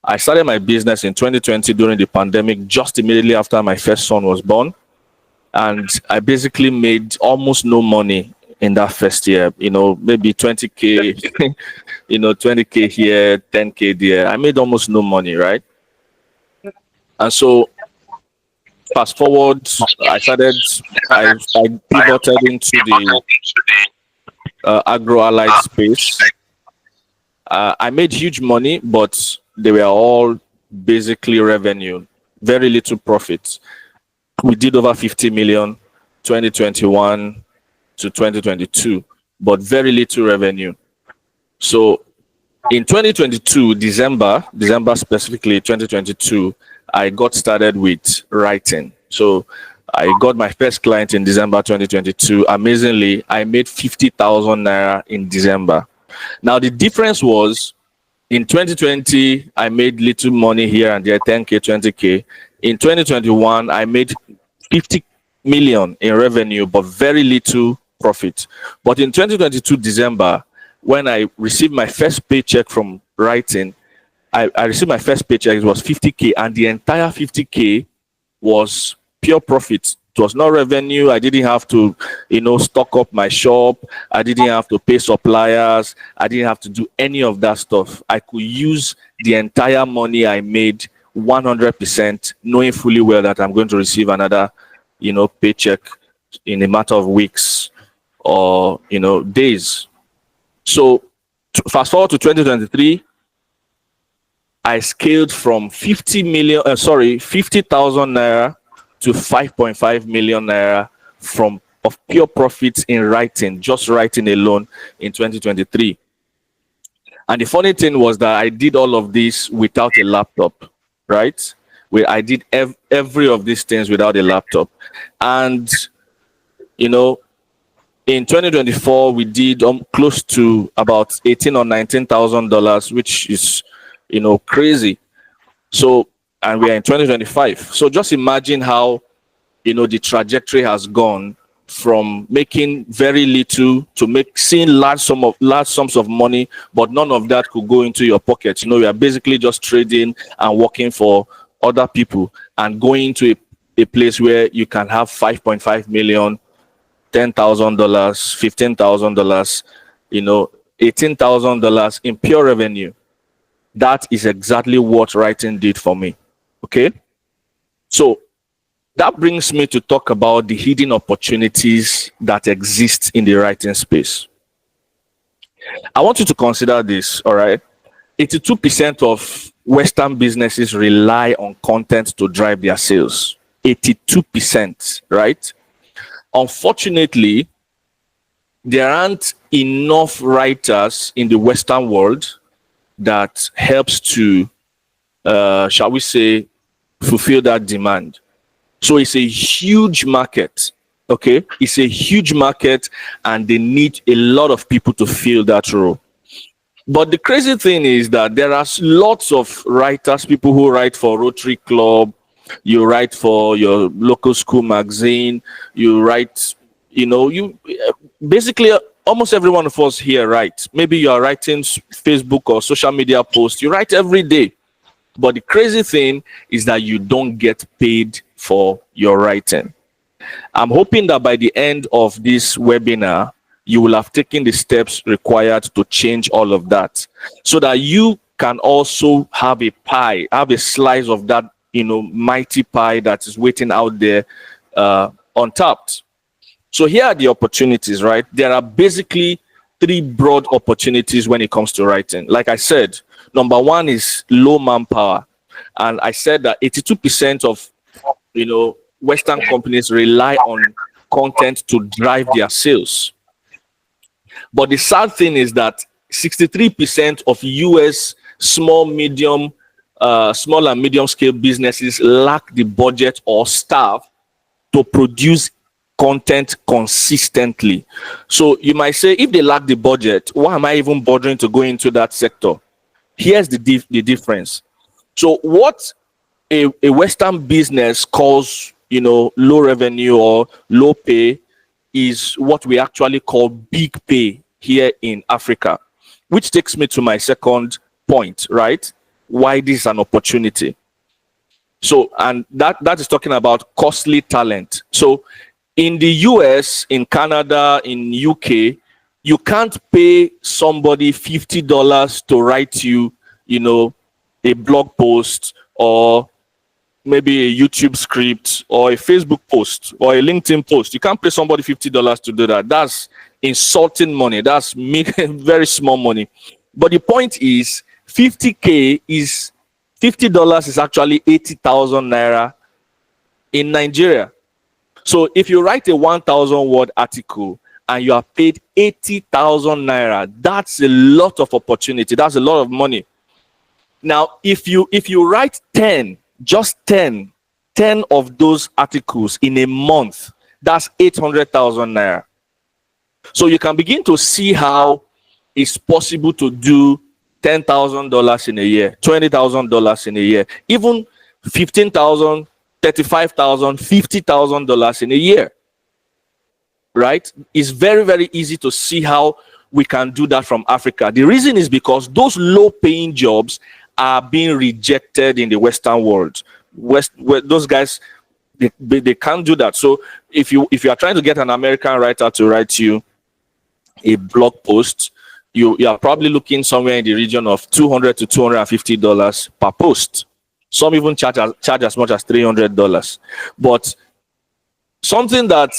I started my business in 2020 during the pandemic, just immediately after my first son was born. And I basically made almost no money in that first year, maybe 20K, 20K here, 10K there. I made almost no money, right? And so fast forward, I pivoted into the agro-allied space. I made huge money, but they were all basically revenue, very little profit. We did over 50 million 2021 to 2022, but very little revenue. So in 2022, December specifically 2022, I got started with writing. So I got my first client in December 2022. Amazingly, I made 50,000 naira in December. Now, the difference was in 2020, I made little money here and there, 10K, 20K. In 2021, I made 50 million in revenue, but very little profit. But in 2022, December, when I received my first paycheck from writing, I received my first paycheck, it was 50K, and the entire 50K was pure profit. It was not revenue. I didn't have to, stock up my shop. I didn't have to pay suppliers. I didn't have to do any of that stuff. I could use the entire money I made 100%, knowing fully well that I'm going to receive another, paycheck in a matter of weeks or, days. So fast forward to 2023, I scaled from 50,000 naira to 5.5 million naira of pure profits in writing, just writing alone in 2023. And the funny thing was that I did all of this without a laptop, right? I did every of these things without a laptop. And, in 2024, we did close to about $18,000 or $19,000, which is, crazy. So, and we are in 2025. So just imagine how, the trajectory has gone from making very little to seeing large sums of money, but none of that could go into your pocket. You are basically just trading and working for other people and going to a place where you can have 5.5 million, $10,000, $15,000, $18,000 in pure revenue. That is exactly what writing did for me. Okay. So that brings me to talk about the hidden opportunities that exist in the writing space. I want you to consider this, all right? 82% of Western businesses rely on content to drive their sales. 82%, right? Unfortunately, there aren't enough writers in the Western world that helps to, shall we say, fulfill that demand. So it's a huge market, okay? It's a huge market, and they need a lot of people to fill that role. But the crazy thing is that there are lots of writers, people who write for Rotary Club, you write for your local school magazine, you write, basically almost every one of us here writes. Maybe you are writing Facebook or social media posts, you write every day. But the crazy thing is that you don't get paid for your writing. I'm hoping that by the end of this webinar, you will have taken the steps required to change all of that, so that you can also have a pie, have a slice of that, mighty pie that is waiting out there untapped. So here are the opportunities, right? There are basically three broad opportunities when it comes to writing. Like I said, number one is low manpower. And I said that 82% of, Western companies rely on content to drive their sales. But the sad thing is that 63% of US small and medium scale businesses lack the budget or staff to produce content consistently. So you might say, if they lack the budget, why am I even bothering to go into that sector? Here's the difference. So what a Western business calls, low revenue or low pay is what we actually call big pay here in Africa, which takes me to my second point, right? why this is an opportunity. So, and that is talking about costly talent. So in the US, in Canada, in UK, you can't pay somebody $50 to write you, a blog post or maybe a YouTube script or a Facebook post or a LinkedIn post. You can't pay somebody $50 to do that. That's insulting money. That's very small money. But the point is, $50 is actually 80,000 naira in Nigeria. So if you write a 1,000 word article and you are paid 80,000 naira, that's a lot of opportunity. That's a lot of money. Now, if you write 10 of those articles in a month, that's 800,000 naira. So you can begin to see how it's possible to do $10,000 in a year, $20,000 in a year, even $15,000, $35,000, $50,000 in a year. Right? It's very, very easy to see how we can do that from Africa. The reason is because those low-paying jobs are being rejected in the Western world. Those guys, they can't do that. So if you are trying to get an American writer to write you a blog post, you are probably looking somewhere in the region of $200 to $250 per post. Some even charge as much as $300. But something that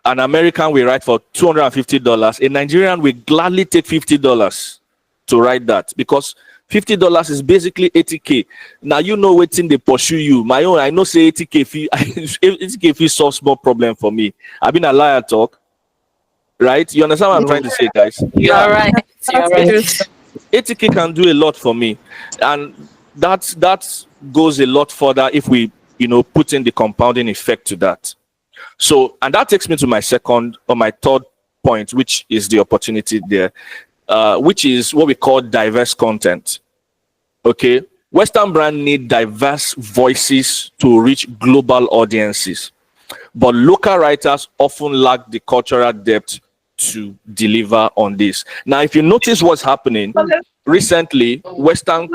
an American will write for $250, a Nigerian will gladly take $50 to write that, because $50 is basically 80K. Now waiting they pursue you. My own, I know say 80K fee 80K fee solve small problem for me. I've been a liar talk. Right? You understand what I'm trying to say, guys? Yeah. You're right. 80K can do a lot for me. And that goes a lot further if we, put in the compounding effect to that. So, and that takes me to my third point, which is the opportunity there, which is what we call diverse content. Okay? Western brands need diverse voices to reach global audiences, but local writers often lack the cultural depth to deliver on this. Now, if you notice what's happening recently, Western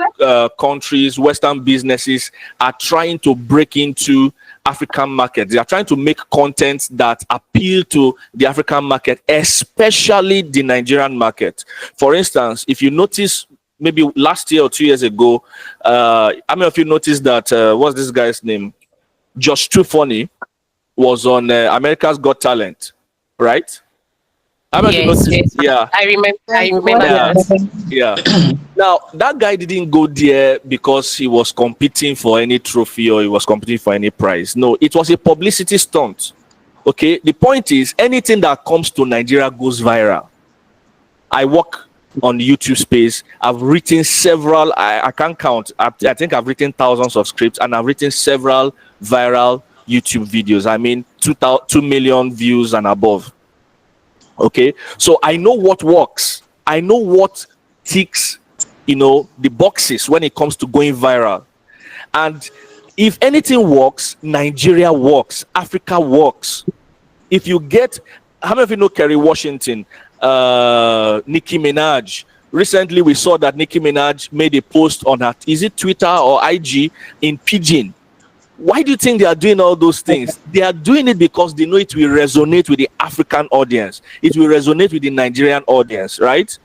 countries, Western businesses are trying to break into African markets. They are trying to make content that appeal to the African market, especially the Nigerian market. For instance, if you notice, maybe last year or 2 years ago, how many of you noticed that, what's this guy's name? Josh Too Funny was on America's Got Talent, right? Yes. Yeah, I remember that. Yeah. Now that guy didn't go there because he was competing for any trophy or he was competing for any prize. No, it was a publicity stunt. Okay. The point is, anything that comes to Nigeria goes viral. I work on the YouTube space. I've written several. I can't count. I think I've written thousands of scripts, and I've written several viral YouTube videos. I mean, 2 million views and above. Okay, so I know what works. I know what ticks, the boxes when it comes to going viral. And if anything works, Nigeria works, Africa works. If you get, how many of you know Kerry Washington, Nicki Minaj? Recently, we saw that Nicki Minaj made a post on her, is it Twitter or IG, in Pidgin. Why do you think they are doing all those things? They are doing it because they know it will resonate with the African audience. It will resonate with the Nigerian audience, right?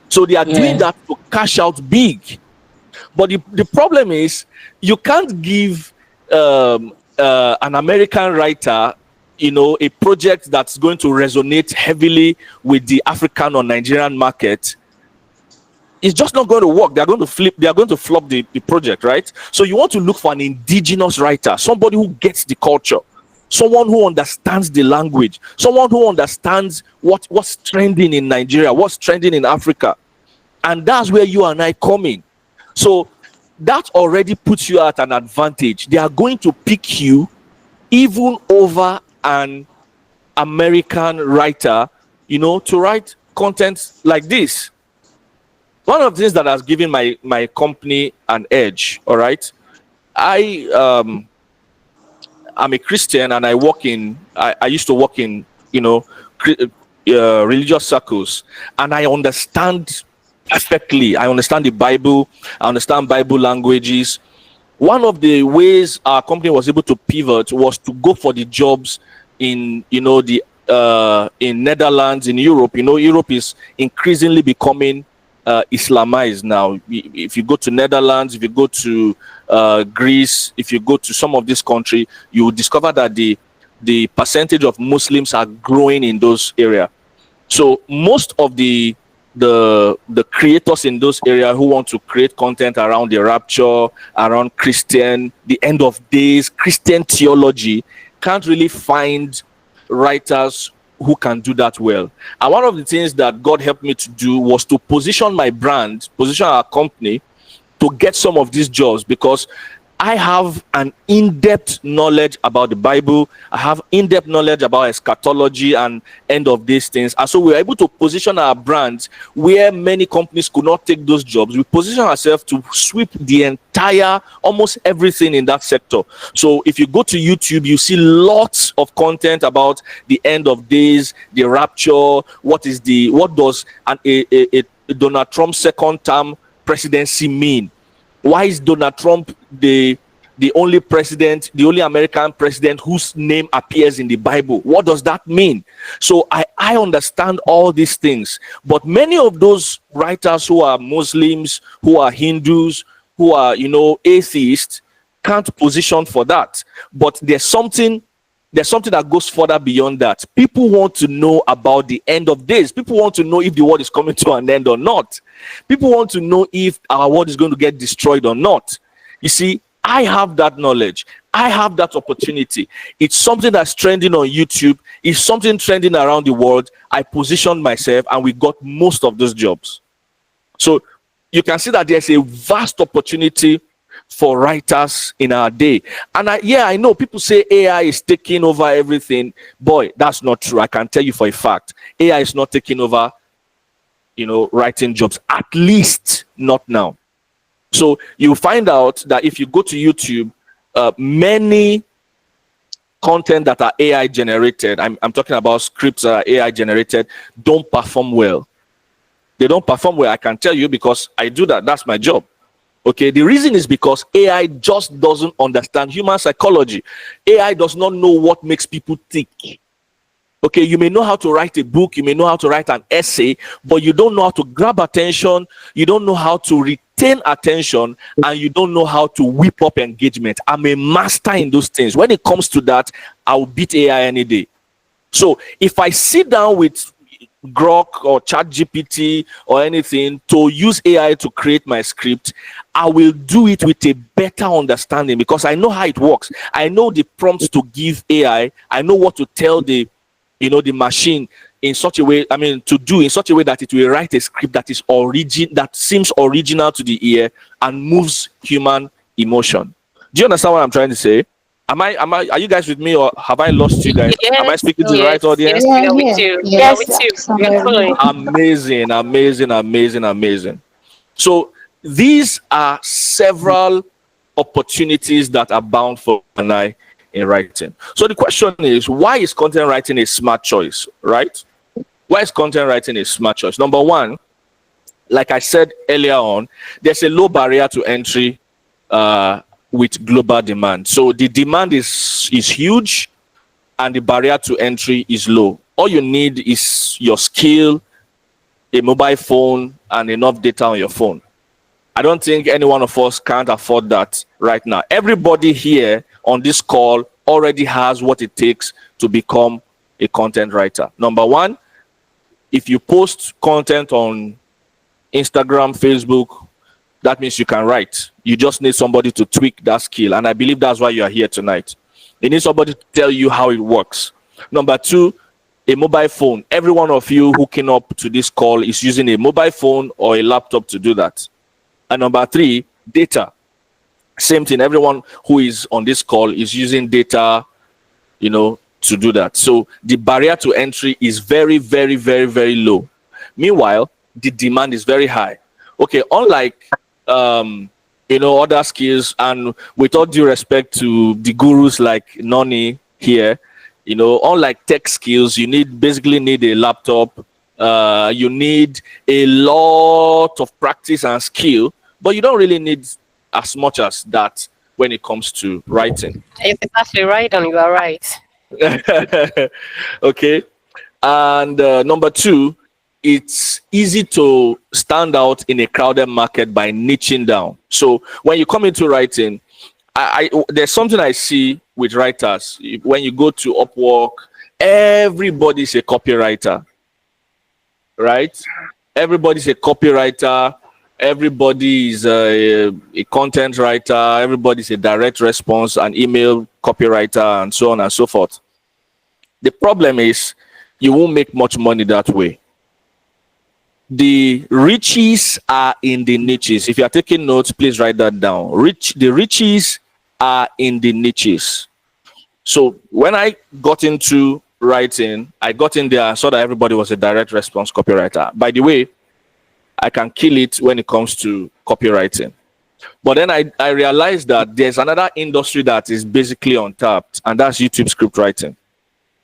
So they are doing that to cash out big. But the problem is, you can't give an American writer, a project that's going to resonate heavily with the African or Nigerian market. It's just not going to work. They are going to flop the project, right? So you want to look for an indigenous writer, somebody who gets the culture, someone who understands the language, someone who understands what's trending in Nigeria, what's trending in Africa. And that's where you and I come in. So that already puts you at an advantage. They are going to pick you even over an American writer, to write content like this. One of the things that has given my company an edge, all right? I'm a Christian, and I used to work in, religious circles, and I understand perfectly. I understand the Bible. I understand Bible languages. One of the ways our company was able to pivot was to go for the jobs in, the in Netherlands, in Europe. Europe is increasingly becoming Islamized now. If you go to Netherlands, if you go to Greece, if you go to some of this country, you will discover that the percentage of Muslims are growing in those areas. So most of the creators in those areas who want to create content around the rapture, around the end of days, Christian theology, can't really find writers who can do that well. And one of the things that God helped me to do was to position my brand, position our company to get some of these jobs, because I have an in-depth knowledge about the Bible. I have in-depth knowledge about eschatology and end of these things. And so we were able to position our brands where many companies could not take those jobs. We position ourselves to sweep the entire, almost everything in that sector. So if you go to YouTube, you see lots of content about the end of days, the rapture, what does a Donald Trump's second term presidency mean? Why is Donald Trump the only president, the only American president whose name appears in the Bible? What does that mean? So I understand all these things. But many of those writers who are Muslims, who are Hindus, who are, atheists, can't position for that. But there's something that goes further beyond that. People want to know about the end of days. People want to know if the world is coming to an end or not. People want to know if our world is going to get destroyed or not. You see, I have that knowledge. I have that opportunity. It's something that's trending on YouTube. It's something trending around the world. I positioned myself and we got most of those jobs. So you can see that there's a vast opportunity for writers in our day. And I know people say AI is taking over everything. Boy, that's not true. I can tell you for a fact, AI is not taking over, writing jobs, at least not now. So you find out that if you go to YouTube, many content that are AI generated, I'm talking about scripts that are AI generated, don't perform well. They don't perform well. I can tell you because I do that. That's my job. Okay, the reason is because AI just doesn't understand human psychology. AI does not know what makes people think. Okay, you may know how to write a book, you may know how to write an essay, but you don't know how to grab attention, you don't know how to retain attention, and you don't know how to whip up engagement. I'm a master in those things. When it comes to that, I'll beat AI any day. So if I sit down with Grok or ChatGPT or anything to use AI to create my script, I will do it with a better understanding because I know how it works. I know the prompts to give AI. I know what to tell the machine in such a way, to do in such a way that it will write a script that is that seems original to the ear and moves human emotion. Do you understand what I'm trying to say? Are you guys with me, or have I lost you guys? Yes, Am I speaking to the right audience? yes, we are with you. We are with you. We are following. Amazing. So these are several opportunities that are bound for an eye in writing. So the question is, why is content writing a smart choice, right? Why is content writing a smart choice? Number one, like I said earlier on, there's a low barrier to entry with global demand. So the demand is huge and the barrier to entry is low. All you need is your skill, a mobile phone, and enough data on your phone. I don't think any one of us can't afford that right now. Everybody here on this call already has what it takes to become a content writer. Number one, if you post content on Instagram, Facebook, that means you can write. You just need somebody to tweak that skill. And I believe that's why you are here tonight. You need somebody to tell you how it works. Number two, a mobile phone. Every one of you hooking up to this call is using a mobile phone or a laptop to do that. And number three, data. Same thing. Everyone who is on this call is using data, to do that. So the barrier to entry is very, very, very, very low. Meanwhile, the demand is very high. Okay, unlike other skills, and with all due respect to the gurus like Noni here, unlike tech skills, you basically need a laptop, You need a lot of practice and skill, but you don't really need as much as that when it comes to writing. It's actually right, and you are right. Okay. And number two, it's easy to stand out in a crowded market by niching down. So when you come into writing, there's something I see with writers. When you go to Upwork, everybody's a copywriter, right? Everybody's a copywriter. Everybody is a content writer. Everybody's a direct response, an email copywriter, and so on and so forth. The problem is you won't make much money that way. The riches are in the niches. If you are taking notes, please write that down. The riches are in the niches. So when I got into writing, I got in there, I saw that everybody was a direct response copywriter. By the way, I can kill it when it comes to copywriting. But then I realized that there's another industry that is basically untapped, and that's YouTube script writing.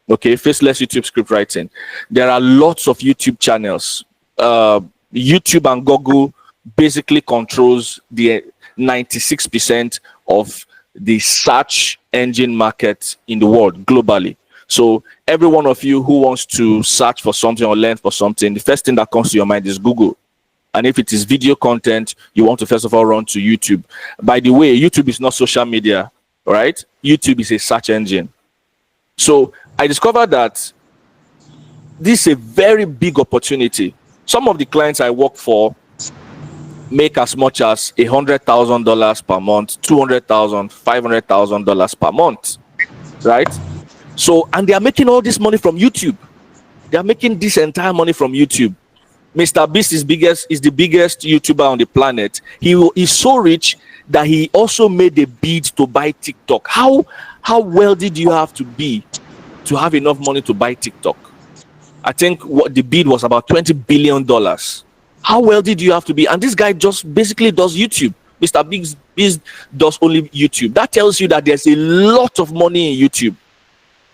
Okay, faceless YouTube script writing. There are lots of YouTube channels. YouTube and Google basically controls the 96% of the search engine market in the world globally. So every one of you who wants to search for something or learn for something, the first thing that comes to your mind is Google. And if it is video content, you want to first of all run to YouTube. By the way, YouTube is not social media, right? YouTube is a search engine. So I discovered that this is a very big opportunity. Some of the clients I work for make as much as $100,000 per month, $200,000, $500,000 per month, right? So, and they are making all this money from YouTube. They are making this entire money from YouTube. Mr. Beast is the biggest YouTuber on the planet. He is so rich that he also made a bid to buy TikTok. How wealthy do you have to be to have enough money to buy TikTok? I think what the bid was about $20 billion. How wealthy do you have to be? And this guy just basically does YouTube. Mr. Beast does only YouTube. That tells you that there's a lot of money in YouTube.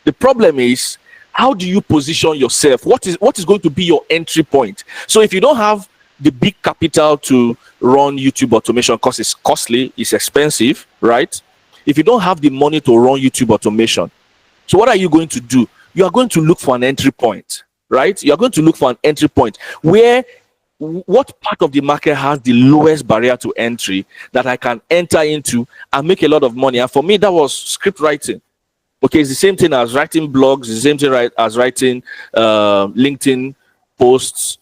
The problem is, how do you position yourself? What is going to be your entry point? So if you don't have the big capital to run YouTube automation, because it's costly, it's expensive, right? If you don't have the money to run YouTube automation, so what are you going to do? You are going to look for an entry point, right? You are going to look for an entry point where what part of the market has the lowest barrier to entry that I can enter into and make a lot of money. And for me, that was script writing. Okay, it's the same thing as writing blogs, it's the same thing as writing LinkedIn posts.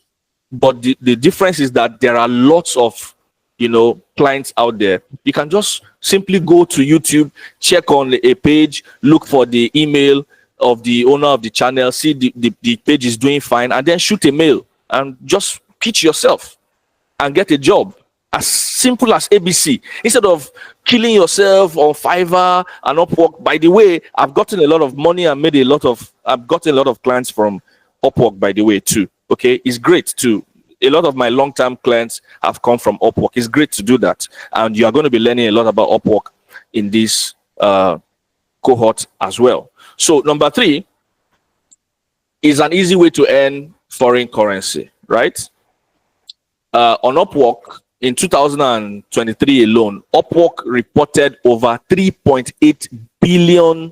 But the difference is that there are lots of, clients out there. You can just simply go to YouTube, check on a page, look for the email of the owner of the channel, see the page is doing fine, and then shoot a mail and just pitch yourself and get a job. As simple as ABC. Instead of killing yourself on Fiverr and Upwork. By the way, I've gotten a lot of money and I've gotten a lot of clients from Upwork, by the way, too. Okay, it's great too. A lot of my long-term clients have come from Upwork. It's great to do that. And you are going to be learning a lot about Upwork in this cohort as well. So number 3 is an easy way to earn foreign currency, right? On Upwork, in 2023 alone, Upwork reported over $3.8 billion.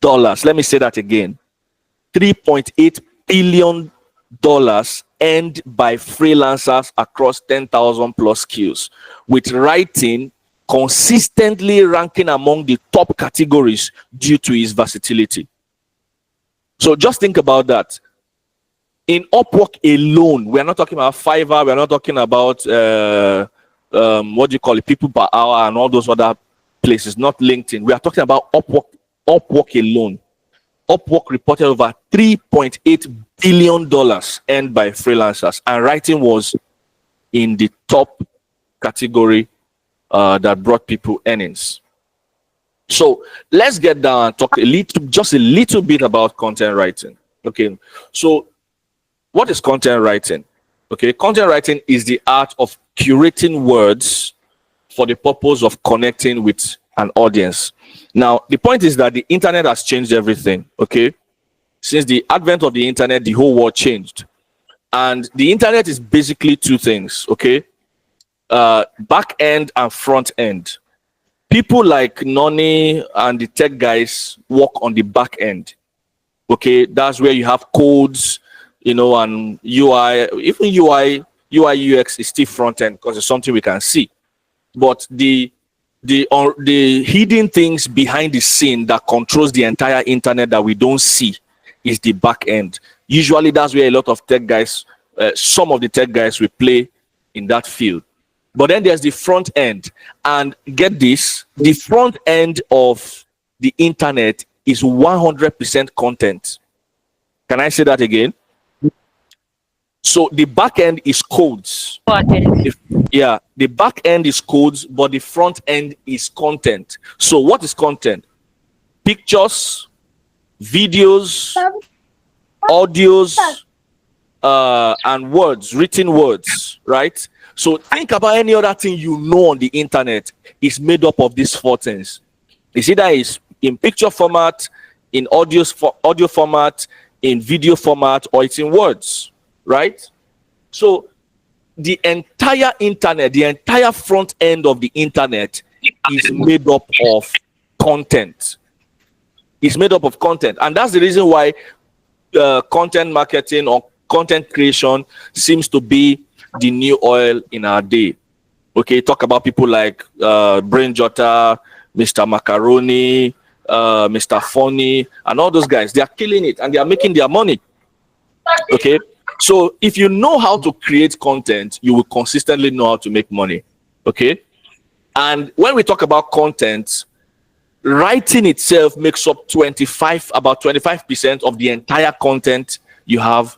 Let me say that again. $3.8 billion earned by freelancers across 10,000 plus skills, with writing consistently ranking among the top categories due to its versatility. So just think about that. In Upwork alone, we're not talking about Fiverr, we're not talking about people per hour and all those other places, not LinkedIn. We are talking about Upwork alone. Upwork reported over $3.8 billion earned by freelancers, and writing was in the top category that brought people earnings. So let's get down and talk just a little bit about content writing. Okay, so what is content writing? Okay, content writing is the art of curating words for the purpose of connecting with an audience. Now, the point is that the internet has changed everything, okay? Since the advent of the internet, the whole world changed. And the internet is basically two things, okay? Back end and front end. People like Noni and the tech guys work on the back end. Okay, that's where you have codes, and UI, even UI UX is still front end because it's something we can see. But the hidden things behind the scene that controls the entire internet that we don't see is the back end. Usually that's where a lot of tech guys, some of the tech guys will play in that field. But then there's the front end. And get this, the front end of the internet is 100% content. Can I say that again? So the back end is codes. The back end is codes, but the front end is content. So what is content? Pictures, videos, audios, and words, written words, right? So think about any other thing on the internet is made up of these four things. It's either is in picture format, in audio format, in video format, or it's in words, right? So the entire internet, the entire front end of the internet is made up of content. It's made up of content. And that's the reason why content marketing or content creation seems to be the new oil in our day. Okay, talk about people like Brain Jotter, Mr. Macaroni, Mr. Funny, and all those guys. They are killing it and they are making their money. Okay, so if you know how to create content, you will consistently know how to make money. Okay, and when we talk about content, writing itself makes up about 25% of the entire content you have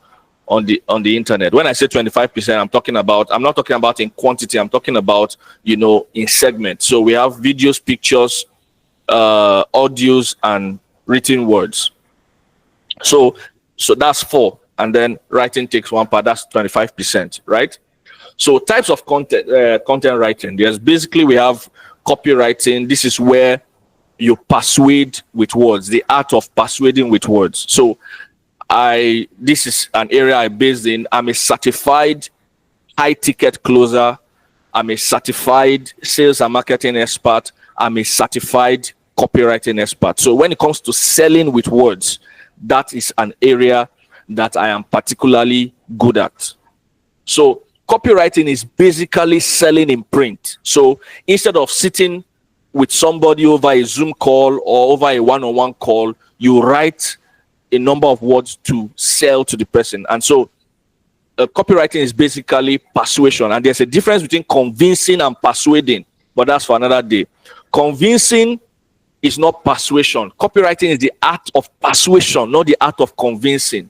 on the internet. When I say 25%, I'm not talking about in quantity, I'm talking about in segments. So we have videos, pictures, audios, and written words. So that's 4, and then writing takes 1 part. That's 25%, right? So types of content writing. There's basically, we have copywriting. This is where you persuade with words, the art of persuading with words. So this is an area I'm based in. I'm a certified high ticket closer. I'm a certified sales and marketing expert. I'm a certified copywriting expert. So when it comes to selling with words, that is an area that I am particularly good at. So copywriting is basically selling in print. So instead of sitting with somebody over a Zoom call or over a one-on-one call, you write a number of words to sell to the person. And so copywriting is basically persuasion. And there's a difference between convincing and persuading, but that's for another day. Convincing is not persuasion. Copywriting is the art of persuasion, not the art of convincing.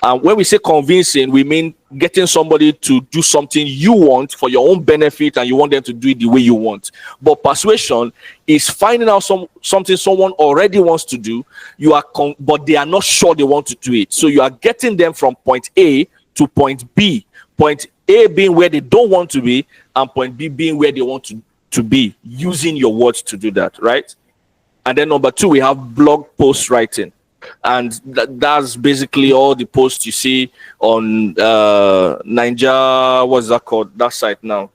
And when we say convincing, we mean getting somebody to do something you want for your own benefit, and you want them to do it the way you want. But persuasion is finding out something someone already wants to do, but they are not sure they want to do it. So you are getting them from point A to point B. Point A being where they don't want to be, and point B being where they want to be, using your words to do that, right? And then number 2, we have blog post writing. And that's basically all the posts you see on Ninja, what's that called, that site now?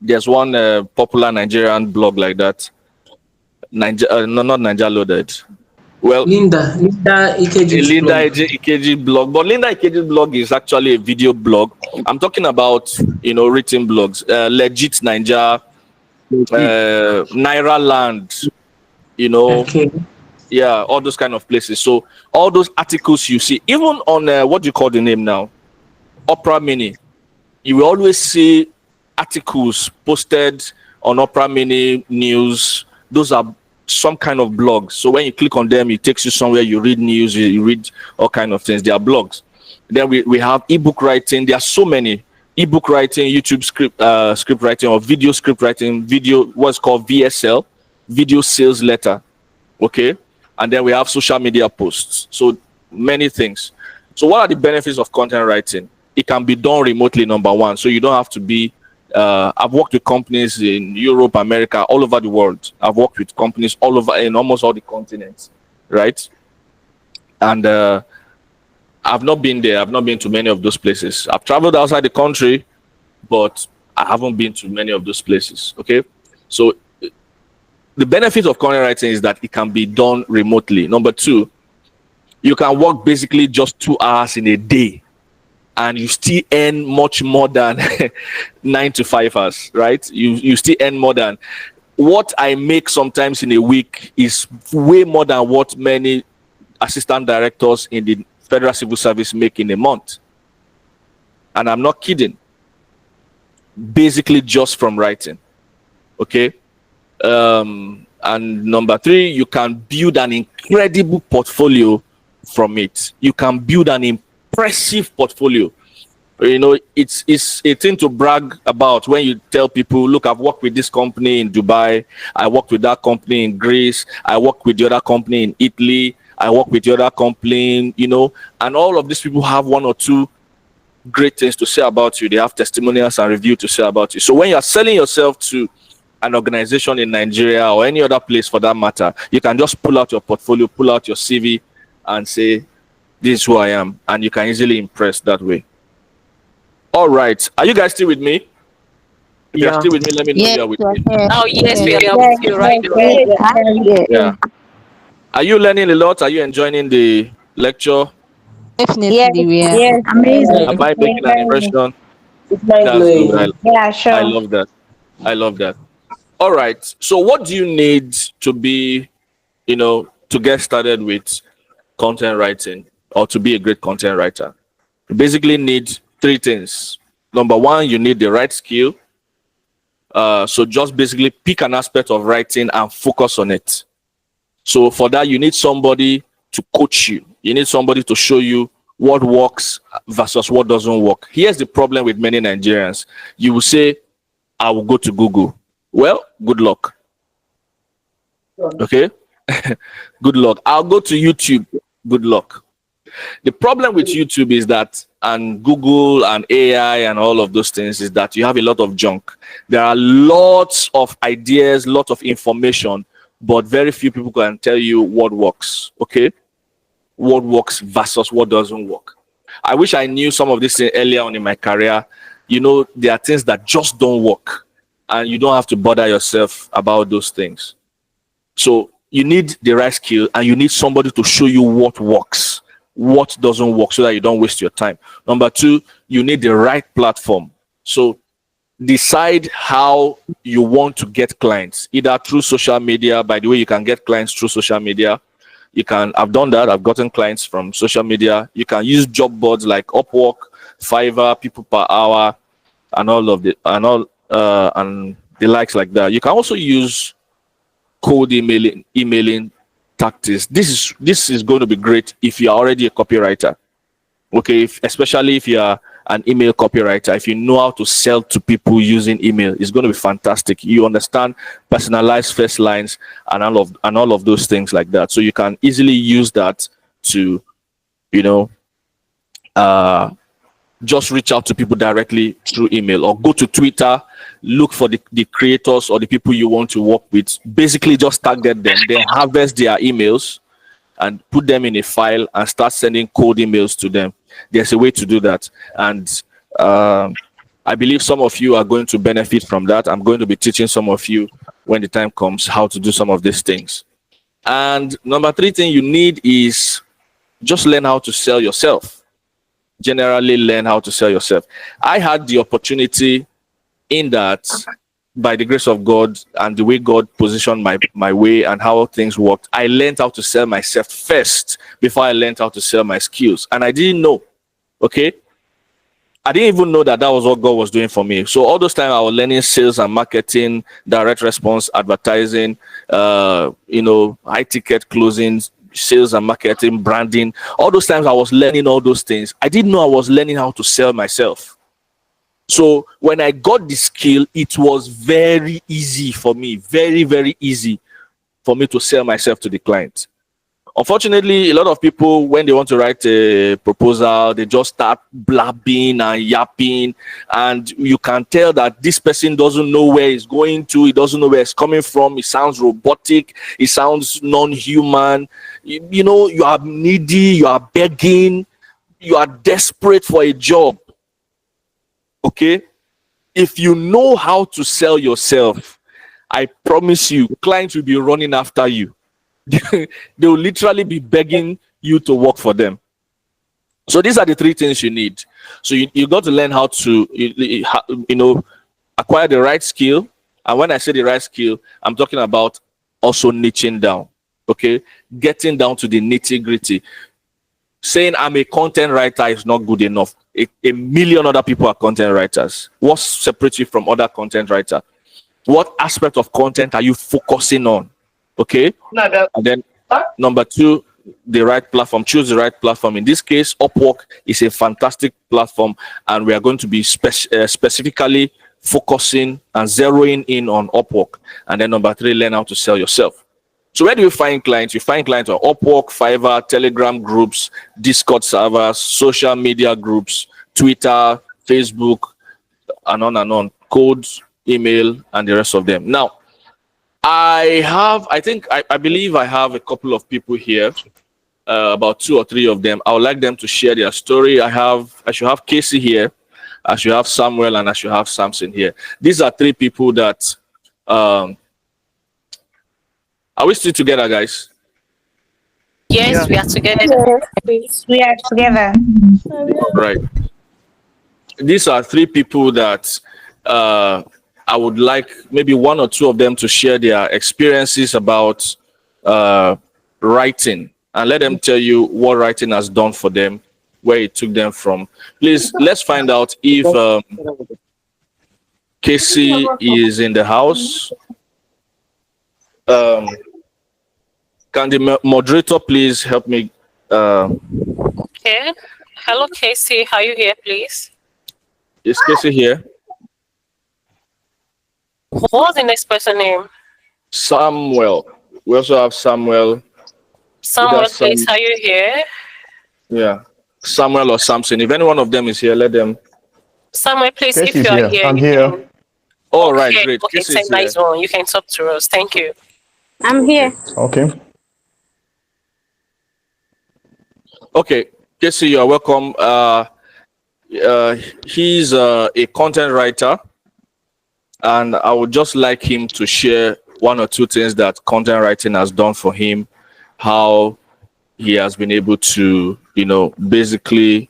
There's one popular Nigerian blog like that. Not Ninja Loaded. Well, Linda Ikeji blog. But Linda Ikeji blog is actually a video blog. I'm talking about, written blogs. Legit Ninja, Naira Land, Okay. Yeah, all those kind of places. So all those articles you see, even on what do you call the name now? Opera Mini. You will always see articles posted on Opera Mini news. Those are some kind of blogs. So when you click on them, it takes you somewhere, you read news, you read all kind of things. They are blogs. Then we have ebook writing. There are so many. Ebook writing, YouTube script writing, or video script writing, what's called VSL, video sales letter. Okay. And then we have social media posts. So many things. So what are the benefits of content writing? It can be done remotely, number one. So you don't have to be, I've worked with companies in Europe, America, all over the world. I've worked with companies all over, in almost all the continents, right? And I've not been there. I've not been to many of those places. I've traveled outside the country, but I haven't been to many of those places. Okay. So the benefit of content writing is that it can be done remotely. Number two, you can work basically just 2 hours in a day and you still earn much more than 9 to 5 hours, right? You still earn more than what I make sometimes in a week is way more than what many assistant directors in the Federal Civil Service make in a month. And I'm not kidding. Basically just from writing. Okay. And number three, you can build an incredible portfolio from it. You can build an impressive portfolio. You know, it's a thing to brag about when you tell people, look, I've worked with this company in Dubai, I worked with that company in Greece, I worked with the other company in Italy, I work with the other company, you know, and all of these people have one or two great things to say about you. They have testimonials and review to say about you. So when you're selling yourself to an organization in Nigeria or any other place for that matter, you can just pull out your portfolio, pull out your CV and say, this is who I am. And you can easily impress that way. All right. Are you guys still with me? If you're still with me, let me know you're with me. Oh, yes, we are with you right away. Yeah. Are you learning a lot? Are you enjoying the lecture? Definitely, we are. Yes, Amazing. Am I making an impression? It's mind That's blowing. good. Yeah, sure. I love that. I love that. All right. So what do you need to be, you know, to get started with content writing or to be a great content writer? You basically need three things. Number one, you need the right skill. So just basically pick an aspect of writing and focus on it. So for that, you need somebody to coach you. You need somebody to show you what works versus what doesn't work. Here's the problem with many Nigerians. You will say, I will go to Google. Well, good luck. Okay? Good luck. I'll go to YouTube. Good luck. The problem with YouTube is that, and Google and AI and all of those things, is that you have a lot of junk. There are lots of ideas, lots of information, but very few people can tell you what works. Okay? What works versus what doesn't work. I wish I knew some of this thing earlier on in my career. You know, there are things that just don't work, and you don't have to bother yourself about those things. So you need the right skill, and you need somebody to show you what works, what doesn't work, so that you don't waste your time. Number two, you need the right platform. So decide how you want to get clients, either through social media. By the way, you can get clients through social media. I've done that. I've gotten clients from social media. You can use job boards like Upwork, Fiverr, People Per Hour, and all of the and the likes like that. You can also use cold emailing tactics. This is going to be great if you're already a copywriter. Okay, especially if you're an email copywriter, if you know how to sell to people using email, it's going to be fantastic. You understand personalized first lines and all of those things like that. So you can easily use that to, you know, just reach out to people directly through email, or go to Twitter, look for the creators or the people you want to work with. Basically, just target them, then harvest their emails and put them in a file and start sending cold emails to them. There's a way to do that. And I believe some of you are going to benefit from that. I'm going to be teaching some of you when the time comes how to do some of these things. And number three thing you need is just learn how to sell yourself. Generally learn how to sell yourself. I had the opportunity in that, by the grace of God and the way God positioned my way and how things worked, I learned how to sell myself first before I learned how to sell my skills. And I didn't know, okay? I didn't even know that was what God was doing for me. So all those times I was learning sales and marketing, direct response, advertising, you know, high ticket closings, sales and marketing, branding. All those times I was learning all those things. I didn't know I was learning how to sell myself. So when I got the skill, it was very easy for me, very, very easy for me to sell myself to the client. Unfortunately, a lot of people, when they want to write a proposal, they just start blabbing and yapping, and you can tell that this person doesn't know where he's going to, he doesn't know where it's coming from, it sounds robotic, it sounds non-human, you know, you are needy, you are begging. you are desperate for a job, okay? If you know how to sell yourself, I promise you, clients will be running after you. They will literally be begging you to work for them. So these are the three things you need. So you got to learn how to, acquire the right skill. And when I say the right skill, I'm talking about also niching down, okay? Getting down to the nitty gritty. Saying I'm a content writer is not good enough. A million other people are content writers. What separates you from other content writers? What aspect of content are you focusing on? Okay. And then number two, the right platform. Choose the right platform. In this case, Upwork is a fantastic platform, and we are going to be specifically focusing and zeroing in on Upwork. And then number three, learn how to sell yourself. So where do you find clients? You find clients on Upwork, Fiverr, Telegram groups, Discord servers, social media groups, Twitter, Facebook, and on, codes, email, and the rest of them. Now, I believe I have a couple of people here, about 2 or 3 of them. I would like them to share their story. I should have Casey here, I should have Samuel, and I should have Samson here. These are 3 people that, are we still together, guys? Yes, we are together. Yes, we are together. Right. These are 3 people that I would like maybe 1 or 2 of them to share their experiences about writing, and let them tell you what writing has done for them, where it took them from. Please, let's find out if Casey is in the house. Can the moderator please help me? Okay. Hello, Casey. Are you here, please? Is Casey here? What's the next person name? Samuel. We also have Samuel. Samuel, please. Are you here? Yeah. Samuel or Samson. If any one of them is here, let them. Samuel, please, Casey's if you are here. I'm you here. Can... Oh, right, great. Okay, Casey it's is a nice here. one. You can talk to us. Thank you. I'm here. Okay. Okay, Casey, you are welcome. He's a content writer, and I would just like him to share 1 or 2 things that content writing has done for him, how he has been able to, basically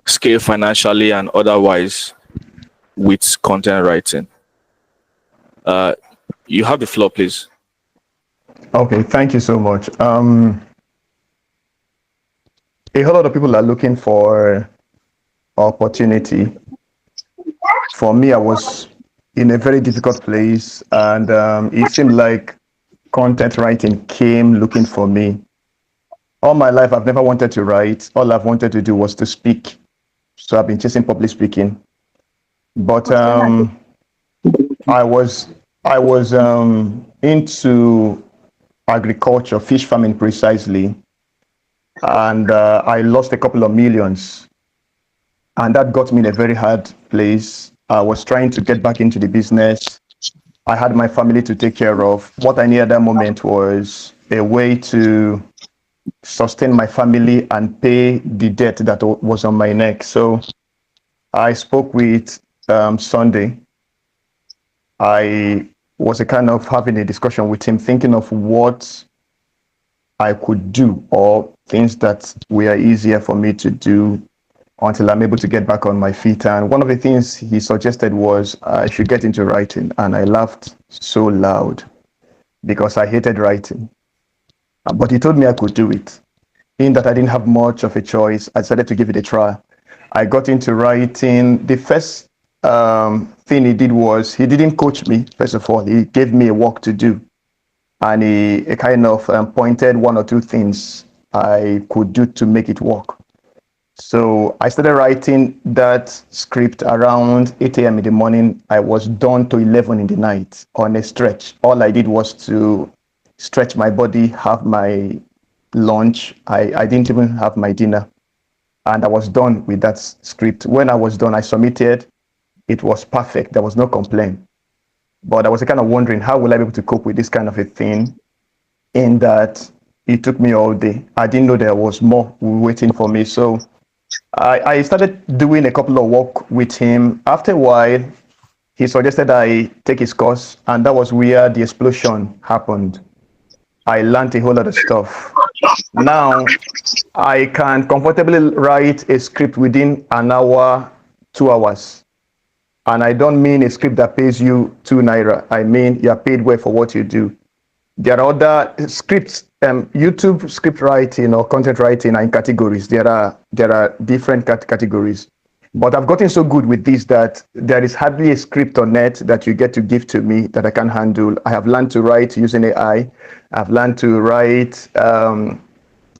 scale financially and otherwise with content writing. You have the floor, please. Okay, thank you so much. A whole lot of people are looking for opportunity. For me, I was in a very difficult place, and it seemed like content writing came looking for me. All my life, I've never wanted to write. All I've wanted to do was to speak. So I've been chasing public speaking. But I was into agriculture, fish farming precisely, and I lost a couple of millions, and that got me in a very hard place. I was trying to get back into the business. I had my family to take care of. What I needed at that moment was a way to sustain my family and pay the debt that was on my neck. So I spoke with Sunday. I was a kind of having a discussion with him, thinking of what I could do or things that were easier for me to do until I'm able to get back on my feet. And one of the things he suggested was I should get into writing. And I laughed so loud because I hated writing. But he told me I could do it. In that I didn't have much of a choice, I decided to give it a try. I got into writing. The first thing he did was he didn't coach me. First of all, he gave me a work to do, and he kind of pointed 1 or 2 things I could do to make it work. So I started writing that script around 8 a.m. in the morning. I was done to 11 in the night on a stretch. All I did was to stretch my body, have my lunch. I didn't even have my dinner, and I was done with that script. When I was done, I submitted. It was perfect. There was no complaint. But I was kind of wondering, how will I be able to cope with this kind of a thing, in that it took me all day. I didn't know there was more waiting for me. So I started doing a couple of work with him. After a while, he suggested I take his course, and that was where the explosion happened. I learned a whole lot of stuff. Now, I can comfortably write a script within an hour, 2 hours. And I don't mean a script that pays you 2 naira. I mean you're paid well for what you do. There are other scripts, YouTube script writing or content writing are in categories. There are different categories. But I've gotten so good with this that there is hardly a script on net that you get to give to me that I can handle. I have learned to write using AI. I've learned to write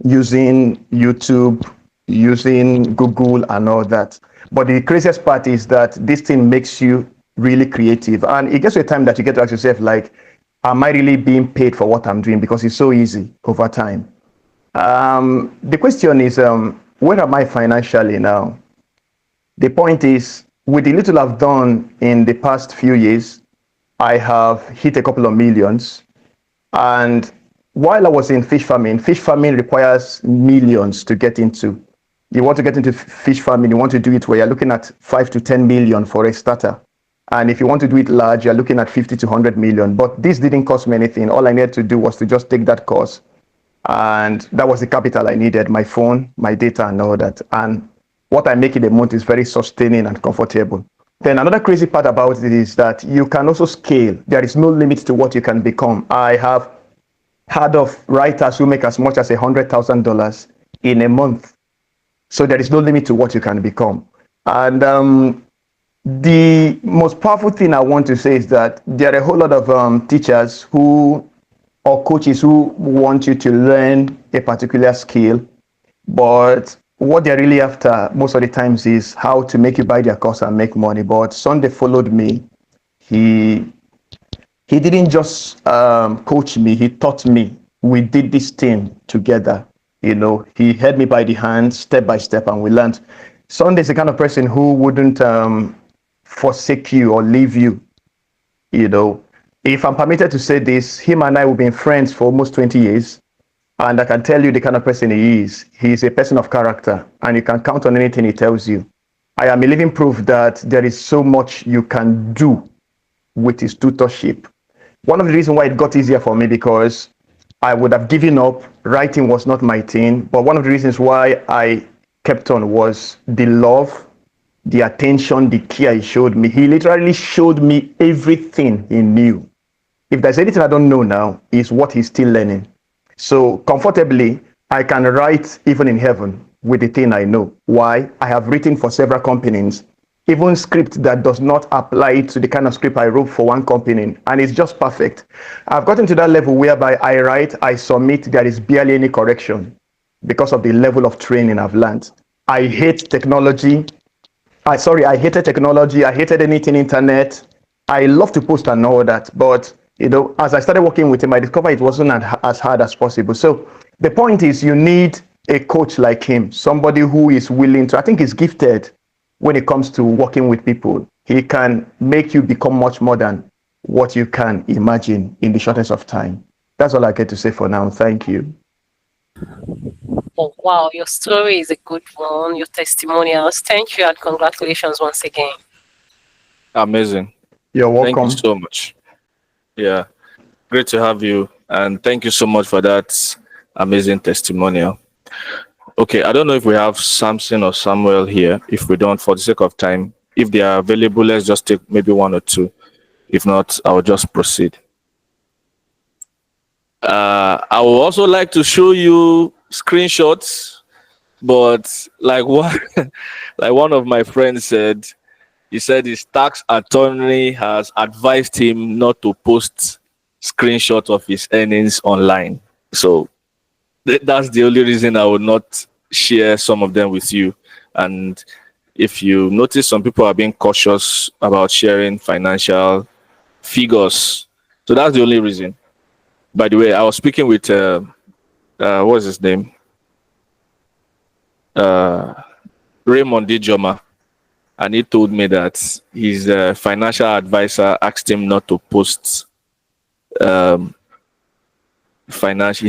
using YouTube, using Google and all that. But the craziest part is that this thing makes you really creative. And it gets to a time that you get to ask yourself, like, am I really being paid for what I'm doing? Because it's so easy over time. The question is, where am I financially now? The point is, with the little I've done in the past few years, I have hit a couple of millions. And while I was in fish farming requires millions to get into. You want to get into fish farming, you want to do it where you're looking at 5 to 10 million for a starter. And if you want to do it large, you're looking at 50 to 100 million. But this didn't cost me anything. All I needed to do was to just take that course. And that was the capital I needed, my phone, my data, and all that. And what I make in a month is very sustaining and comfortable. Then another crazy part about it is that you can also scale. There is no limit to what you can become. I have heard of writers who make as much as $100,000 in a month. So there is no limit to what you can become. And the most powerful thing I want to say is that there are a whole lot of teachers who or coaches who want you to learn a particular skill, but what they're really after most of the times is how to make you buy their course and make money. But Sunday followed me. He didn't just coach me, he taught me. We did this thing together. You know, he held me by the hand step by step and we learned. Sunday's the kind of person who wouldn't forsake you or leave you. You know, if I'm permitted to say this, him and I have been friends for almost 20 years. And I can tell you the kind of person he is. He's a person of character and you can count on anything he tells you. I am a living proof that there is so much you can do with his tutorship. One of the reasons why it got easier for me because I would have given up. Writing was not my thing. But one of the reasons why I kept on was the love, the attention, the care he showed me. He literally showed me everything he knew. If there's anything I don't know now, is what he's still learning. So comfortably, I can write even in heaven with the thing I know. Why? I have written for several companies, even script that does not apply to the kind of script I wrote for one company, and it's just perfect. I've gotten to that level whereby I write, I submit, there is barely any correction because of the level of training I've learned. I hate technology. I hated technology. I hated anything internet. I love to post and all that, but you know, as I started working with him, I discovered it wasn't as hard as possible. So the point is, you need a coach like him, somebody who is willing to, I think he's gifted when it comes to working with people. He can make you become much more than what you can imagine in the shortest of time. That's all I get to say for now. Thank you. Oh, wow, your story is a good one. Your testimonials. Thank you and congratulations once again. Amazing. You're welcome. Thank you so much. Yeah, great to have you. And thank you so much for that amazing testimonial. Okay, I don't know if we have Samson or Samuel here. If we don't, for the sake of time, if they are available, let's just take maybe one or two. If not, I'll just proceed. I would also like to show you screenshots, but like one of my friends said, he said his tax attorney has advised him not to post screenshots of his earnings online. So that's the only reason I would not share some of them with you. And if you notice, some people are being cautious about sharing financial figures. So that's the only reason. By the way, I was speaking with, what's his name? Raymond Dijoma. And he told me that his financial advisor asked him not to post his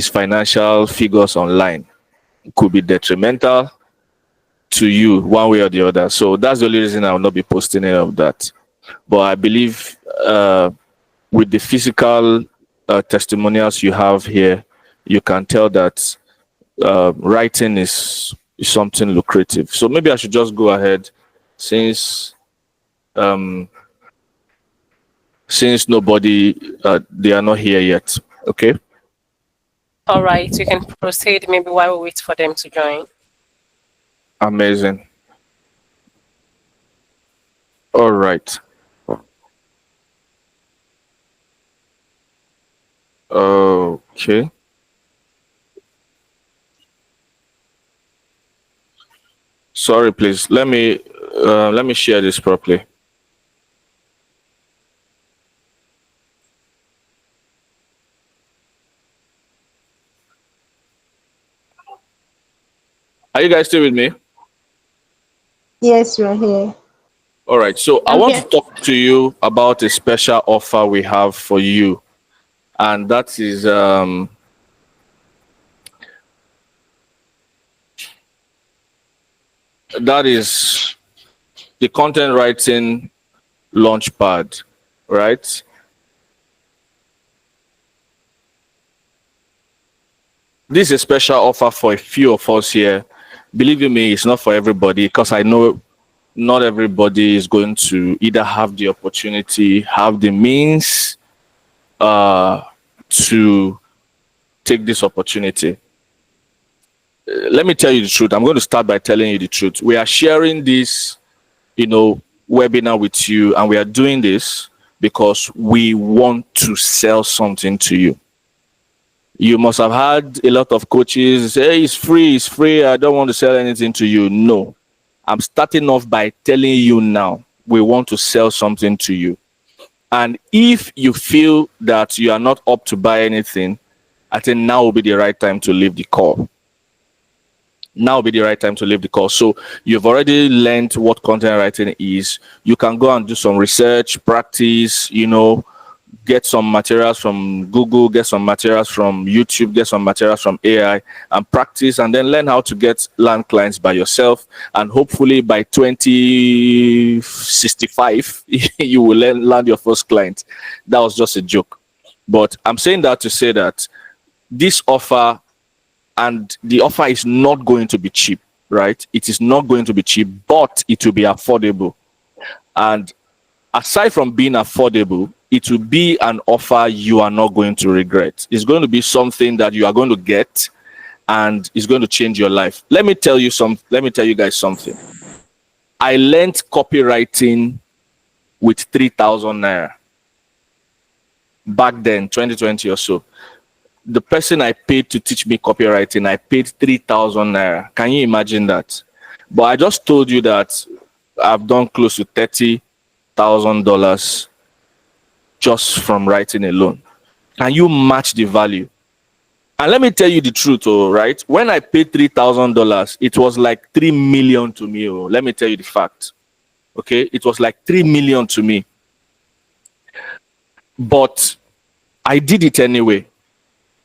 financial figures online. It could be detrimental to you one way or the other. So that's the only reason I will not be posting any of that. But I believe with the physical testimonials you have here, you can tell that writing is something lucrative. So maybe I should just go ahead since nobody they are not here yet. Okay. All right, you can proceed maybe while we wait for them to join. Amazing. All right. Okay. Sorry, please. Let me share this properly. Are you guys still with me? Yes, we're here. All right. So I I'm want here. to talk to you about a special offer we have for you, and that is the content writing launchpad, right? This is a special offer for a few of us here. Believe you me, it's not for everybody because I know not everybody is going to either have the opportunity, have the means to take this opportunity. Let me tell you the truth. I'm going to start by telling you the truth. We are sharing this, webinar with you, and we are doing this because we want to sell something to you. You must have had a lot of coaches say, hey, it's free, I don't want to sell anything to you. No, I'm starting off by telling you now, we want to sell something to you. And if you feel that you are not up to buy anything, I think now will be the right time to leave the call. Now will be the right time to leave the call. So you've already learned what content writing is. You can go and do some research, practice, get some materials from Google, get some materials from YouTube, get some materials from AI, and practice, and then learn how to land clients by yourself. And hopefully by 2065, you will land your first client. That was just a joke. But I'm saying that to say that this offer, and the offer is not going to be cheap, right? It is not going to be cheap, but it will be affordable. And aside from being affordable, it will be an offer you are not going to regret. It's going to be something that you are going to get, and it's going to change your life. Let me tell you guys something. I learned copywriting with 3,000 naira back then, 2020 or so. The person I paid to teach me copywriting, I paid 3,000 naira. Can you imagine that? But I just told you that I've done close to $30,000 just from writing alone. Can you match the value? And let me tell you the truth, right? When I paid $3,000, it was like 3 million to me. Let me tell you the fact. Okay, it was like 3 million to me. But I did it anyway.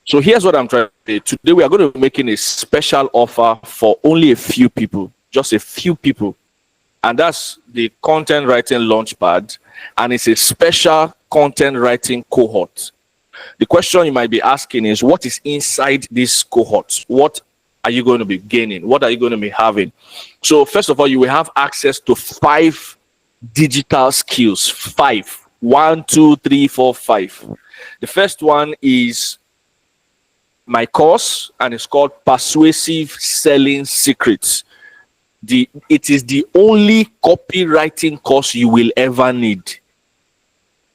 So here's what I'm trying to say. Today we are going to be making a special offer for only a few people, just a few people. And that's the content writing launchpad. And it's a special content writing cohort. The question you might be asking is, what is inside this cohort? What are you going to be gaining? What are you going to be having? So first of all, you will have access to 5 digital skills. 5. 1, 2, 3, 4, 5. The first one is my course, and it's called Persuasive Selling Secrets. It is the only copywriting course you will ever need.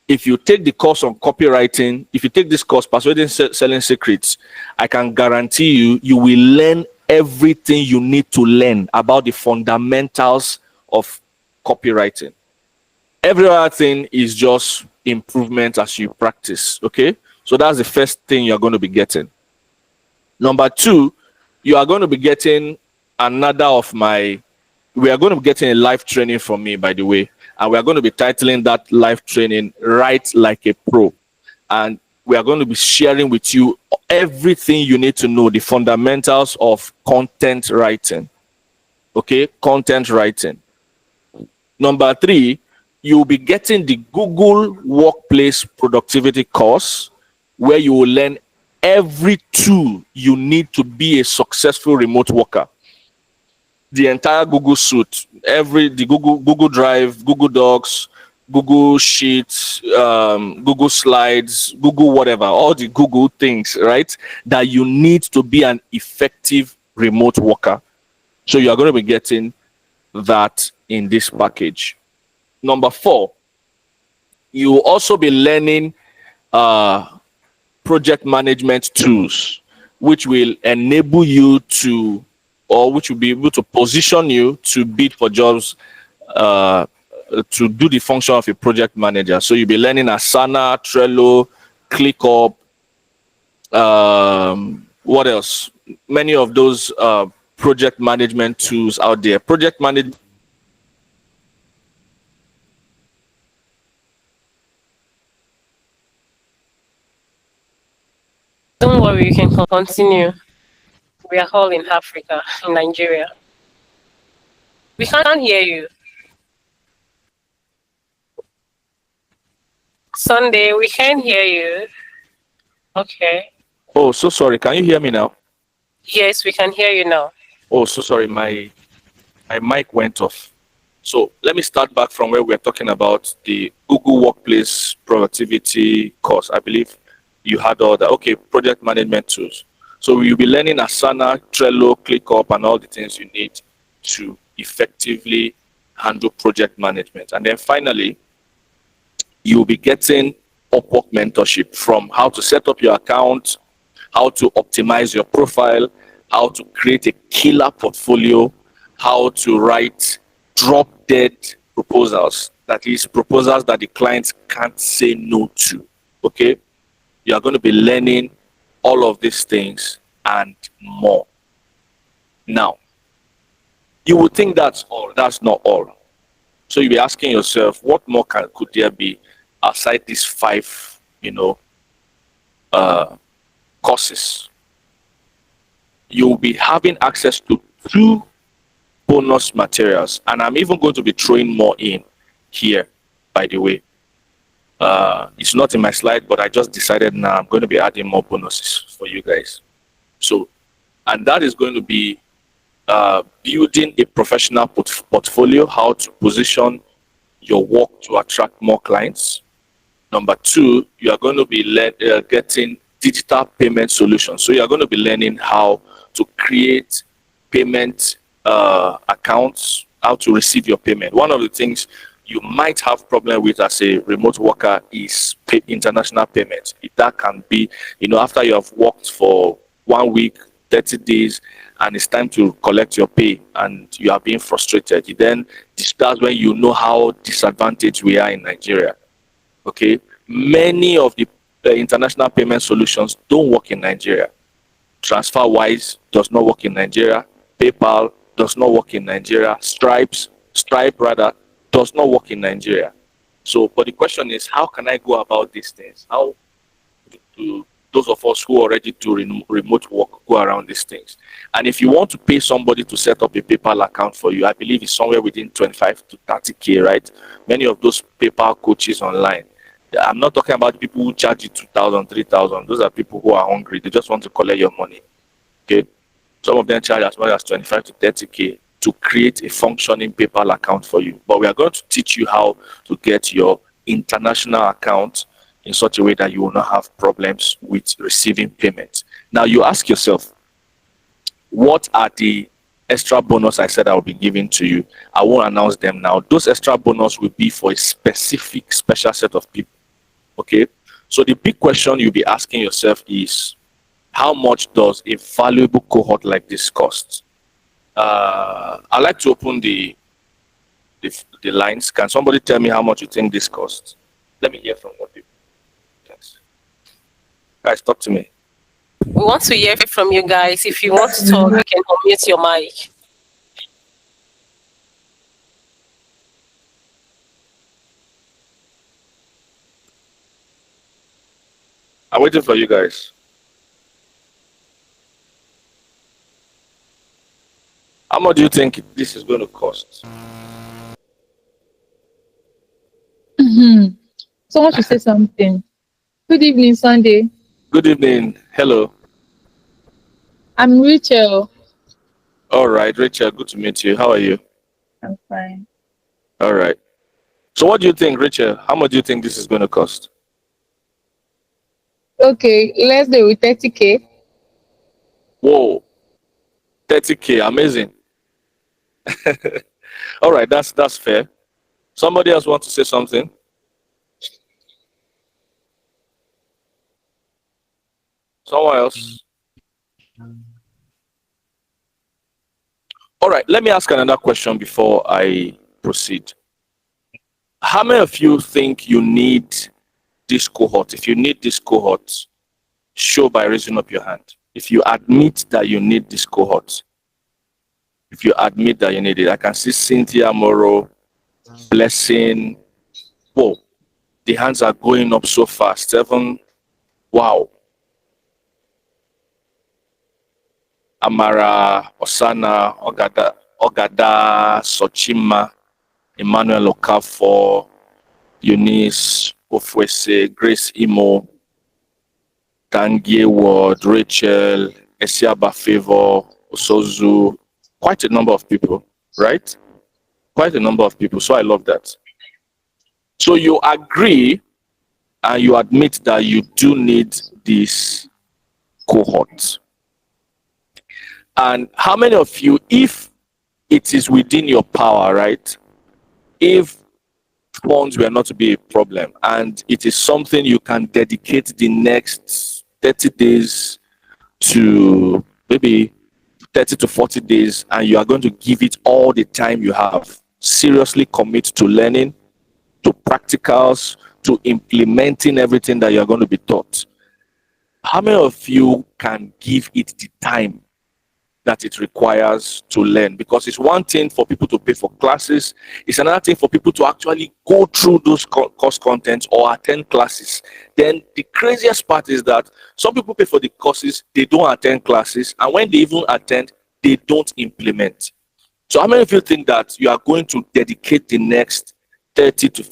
If you take the course on copywriting, if you take this course, Persuasive Selling Secrets, I can guarantee you will learn everything you need to learn about the fundamentals of copywriting. Every other thing is just improvement as you practice, okay? So that's the first thing you're going to be getting. Number 2, you are going to be getting we are going to be getting a live training from me, by the way, and we are going to be titling that live training Write Like a Pro. And we are going to be sharing with you everything you need to know, the fundamentals of content writing. Okay, content writing. Number 3, you'll be getting the Google Workplace Productivity course, where you will learn every tool you need to be a successful remote worker. The entire Google suite, the Google Drive, Google Docs, Google Sheets, Google Slides, Google whatever, all the Google things, right? That you need to be an effective remote worker. So you are going to be getting that in this package. Number 4, you will also be learning project management tools, which will enable you to, or which will be able to position you to bid for jobs, to do the function of a project manager. So you'll be learning Asana, Trello, ClickUp, what else? Many of those project management tools out there. Project management. Don't worry, you can continue. We are all in Africa, in Nigeria. We can't hear you. Sunday, we can't hear you. Okay. Oh, so sorry. Can you hear me now? Yes, we can hear you now. Oh, so sorry. My mic went off. So let me start back from where we're talking about the Google Workplace Productivity course. I believe you had all that. Okay, project management tools. So you'll be learning Asana, Trello, ClickUp, and all the things you need to effectively handle project management. And then finally, you'll be getting Upwork mentorship, from how to set up your account, how to optimize your profile, how to create a killer portfolio, how to write drop dead proposals, that is, proposals that the clients can't say no to. Okay, you are going to be learning all of these things and more. Now, you would think that's all. That's not all. So you'll be asking yourself, what more could there be aside these 5, courses? You'll be having access to 2 bonus materials, and I'm even going to be throwing more in here, by the way. It's not in my slide, but I just decided now I'm going to be adding more bonuses for you guys. So, and that is going to be building a professional portfolio, how to position your work to attract more clients. Number 2, you are going to be getting digital payment solutions. So you are going to be learning how to create payment accounts, how to receive your payment. One of the things you might have problem with as a remote worker is international payments. That can be, after you have worked for 1 week, 30 days, and it's time to collect your pay, and you are being frustrated. Then that's when you know how disadvantaged we are in Nigeria. Okay, many of the international payment solutions don't work in Nigeria. TransferWise does not work in Nigeria. PayPal does not work in Nigeria. Stripe does not work in Nigeria. So, but the question is, how can I go about these things? How do those of us who already do remote work go around these things? And if you want to pay somebody to set up a PayPal account for you, I believe it's somewhere within 25 to 30K, right? Many of those PayPal coaches online, I'm not talking about people who charge you 2,000, 3,000. Those are people who are hungry. They just want to collect your money. Okay. Some of them charge as much as 25 to 30K to create a functioning PayPal account for you. But we are going to teach you how to get your international account in such a way that you will not have problems with receiving payments. Now you ask yourself, what are the extra bonus I said I will be giving to you? I won't announce them now. Those extra bonus will be for a specific special set of people. Okay, so the big question you'll be asking yourself is, how much does a valuable cohort like this cost? I'd like to open the lines. Can somebody tell me how much you think this costs? Let me hear from more people. Thanks. Guys, talk to me. We want to hear from you guys. If you want to talk, you can unmute your mic. I'm waiting for you guys. How much do you think this is going to cost? Someone should say something. Good evening, Sunday. Good evening. Hello. I'm Rachel. All right, Rachel. Good to meet you. How are you? I'm fine. All right. So, what do you think, Rachel? How much do you think this is going to cost? Okay, let's do it with 30K. Whoa, 30K. Amazing. All right, that's fair. Somebody else want to say something? Someone else? All right, let me ask another question before I proceed. How many of you think you need this cohort? If you need this cohort, show by raising up your hand. If you admit that you need this cohort, if you admit that you need it, I can see Cynthia Morrow, Blessing. Whoa, the hands are going up so fast. 7. Wow. Amara, Osana, Ogada, Sochima, Emmanuel Okafor, Eunice, Ofwese, Grace Imo, Tangie Ward, Rachel, Esiaba Favor, Osozu, quite a number of people, right? Quite a number of people. So I love that. So you agree and you admit that you do need this cohort. And how many of you, if it is within your power, right? If funds were not to be a problem and it is something you can dedicate the next 30 days to, maybe 30 to 40 days, and you are going to give it all the time you have, seriously commit to learning, to practicals, to implementing everything that you're going to be taught. How many of you can give it the time that it requires to learn? Because it's one thing for people to pay for classes, it's another thing for people to actually go through those course contents or attend classes. Then the craziest part is that some people pay for the courses, they don't attend classes, and when they even attend, they don't implement. So how many of you think that you are going to dedicate the next 30 to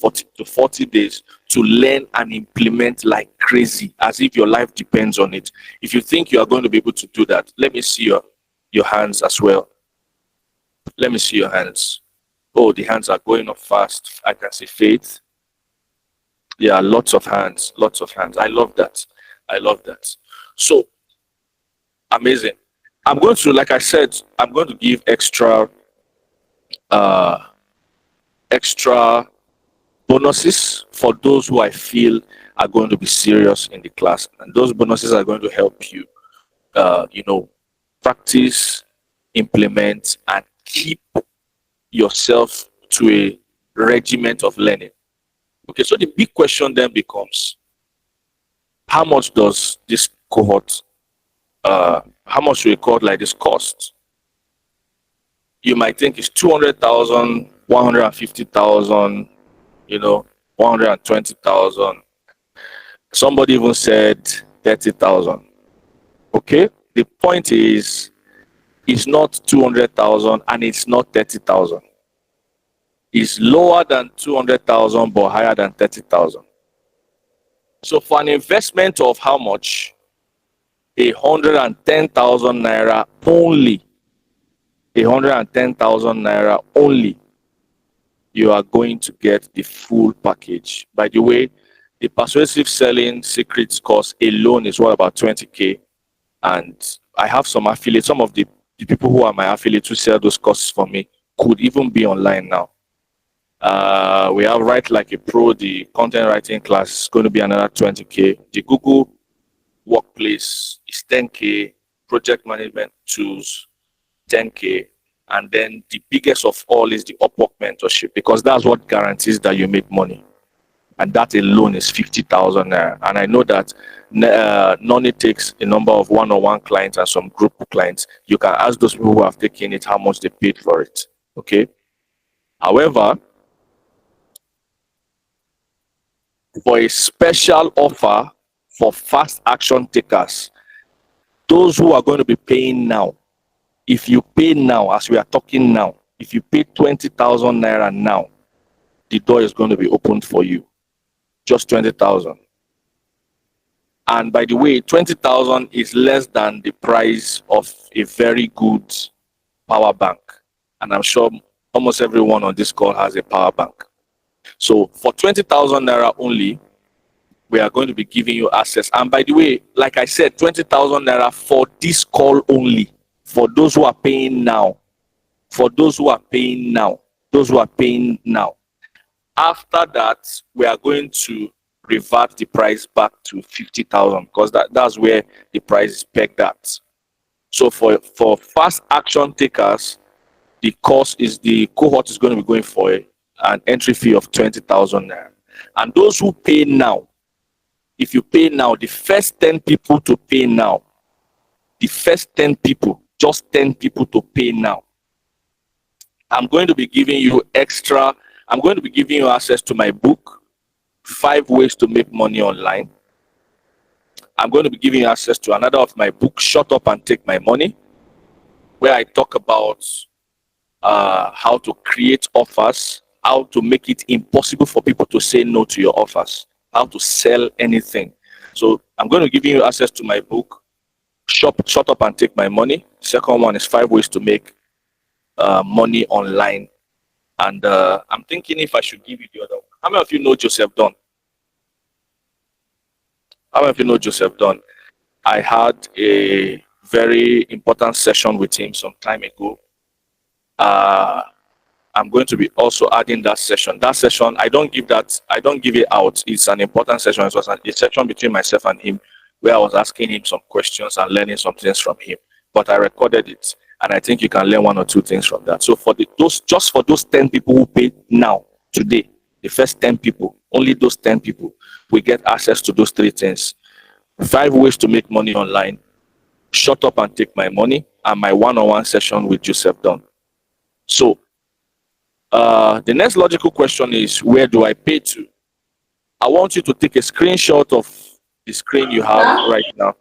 40 days to learn and implement like crazy, as if your life depends on it? If you think you are going to be able to do that, let me see your hands as well. Let me see your hands. Oh, the hands are going up fast. I can see Faith. Yeah, lots of hands, lots of hands. I love that. I love that. So amazing. I'm going to, like I said, I'm going to give extra bonuses for those who I feel are going to be serious in the class, and those bonuses are going to help you, practice, implement, and keep yourself to a regiment of learning. Okay, so the big question then becomes, how much does this cohort, how much do we call like this cost? You might think it's 200,000, 150,000, 120,000. Somebody even said 30,000. Okay, the point is, it's not 200,000 and it's not 30,000. It's lower than 200,000 but higher than 30,000. So for an investment of how much? 110,000 naira only. 110,000 naira only. You are going to get the full package. By the way, the persuasive selling secrets course alone is what, about 20K. And I have some affiliates. Some of the people who are my affiliates who sell those courses for me could even be online now. We have Write Like a Pro, the content writing class is going to be another 20K. The Google Workplace is 10K. Project management tools, 10K. And then the biggest of all is the Upwork mentorship, because that's what guarantees that you make money. And that alone is 50,000 naira. And I know that Noni takes a number of one-on-one clients and some group clients. You can ask those people who have taken it how much they paid for it. Okay. However, for a special offer for fast action takers, those who are going to be paying now, If you pay now, as we are talking now, if you pay 20,000 naira now, the door is going to be opened for you. Just 20,000. And by the way, 20,000 is less than the price of a very good power bank. And I'm sure almost everyone on this call has a power bank. So for 20,000 naira only, we are going to be giving you access. And by the way, like I said, 20,000 naira for this call only. For those who are paying now. For those who are paying now. Those who are paying now. After that, we are going to revert the price back to 50,000 because that's where the price is pegged at. So for fast action takers, the cost is the cohort is going to be going for an entry fee of 20,000 naira. And those who pay now, if you pay now, the first 10 people to pay now, the first 10 people, just 10 people to pay now, I'm going to be giving you extra. I'm going to be giving you access to my book, 5 Ways to Make Money Online. I'm going to be giving you access to another of my books, Shut Up and Take My Money, where I talk about how to create offers, how to make it impossible for people to say no to your offers, how to sell anything. So I'm going to give you access to my book, Shut Up and Take My Money. Second one is 5 Ways to Make Money Online. And I'm thinking if I should give you the other one. How many of you know Joseph Dunn? How many of you know Joseph Dunn? I had a very important session with him some time ago. I'm going to be also adding that session. That session, I don't give it out. It's an important session. It was a session between myself and him where I was asking him some questions and learning some things from him. But I recorded it, and I think you can learn 1 or 2 things from that. So for just for those 10 people who paid now, today, the first 10 people, only those 10 people, we get access to those 3 things. 5 Ways to Make Money Online, Shut Up and Take My Money, and my one-on-one session with Joseph Dunn. So the next logical question is, where do I pay to? I want you to take a screenshot of the screen you have right now.